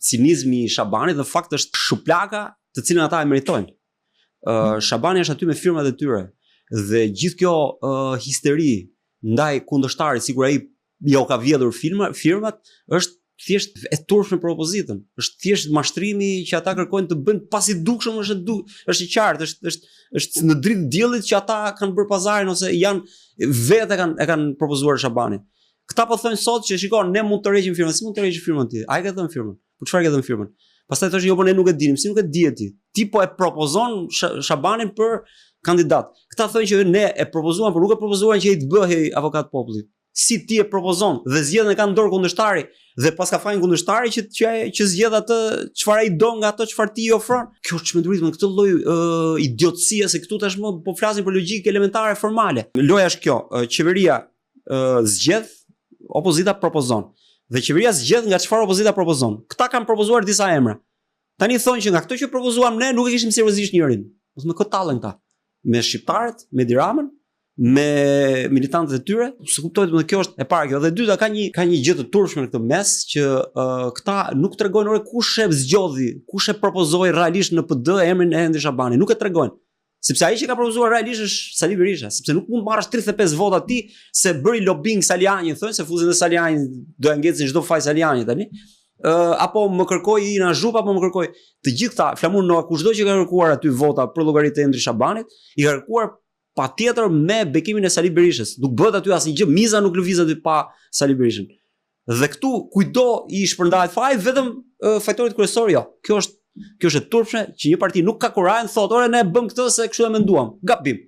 cinizmi i Shabanit në fakt është shuplaka të cilën ata e meritojnë. Shabani është aty me firmat e tyre dhe gjithë kjo histeri ndaj kundërshtarit, sikur ai jo ka vjedhur firmat, është thjesht e turpshme për opozitën. Është thjesht mashtrimi që ata kërkojnë të bëjnë pasi dukshëm, është i qartë, është në dritë diellit që ata kanë bërë pazarin ose janë vetë e kanë propozuar Shabanin. Këta po thonë sot që shikon, ne mund të rregjim firmën, si mund të rregjim firmën ti? Ai ka dhënë firmën. Po çfarë ka dhënë firmën? Pastaj thoshë jo, po ne nuk e dinim, si nuk e di ti? Ti po e propozon Shabanin për kandidat. Këta thonë që ne e propozuam, por nuk e propozuan që ai të bëhej avokat popullit. Si ti e propozon dhe zgjedhën e kanë dorë kundërshtari dhe pas ka fajin kundërshtari që zgjedh atë çfarë ai do nga ato çfarë ti i ofron. Kjo është çmendurisë me këtë lloj idiotësie se këtu tashmë po flasim për logjikë elementare formale. Loja është kjo, qeveria zgjedh, opozita propozon. Dhe qeveria zgjedh nga çfarë opozita propozon. Këta kanë propozuar disa emra. Tani thonë që nga këto që propozuam ne nuk e kishim seriozisht njërin. Ose me këtë tallën këta. Me shqiptarët, me Diramën, me militantët e tyre, se kuptohet më kjo është e para kjo. Dhe e dyta ka një gjë të turpshme në këtë mes që këta nuk tregojnë orë kush e zgjodhi, kush e propozoi realisht në PD emrin e Edi Shabanit, nuk e tregojnë. Sepse ai që ka propozuar realisht është Sali Berisha, sepse nuk mund marrësh 35 vota ti se bëri lobbying Saliani, thonë se fuzin e Saliani do e ngjecin çdo faj Saliani tani. Apo më kërkoi Ina Zhup apo më kërkoi të gjithë këta flamur në kushdo që ka kërkuar aty vota për llogaritë e Edi Shabanit, i ka kërkuar patjetër me bekimin e Sali Berishës. Nuk bëhet aty asnjë gjë, miza nuk lëviz aty pa Sali Berishën. Dhe këtu kujdo i shpërndahet faj vetëm fajtorit kryesor jo. Kjo është e turpshme që një parti nuk ka kurajën thotë, "Ore ne bëm këtë se kështu e menduam." Gabim.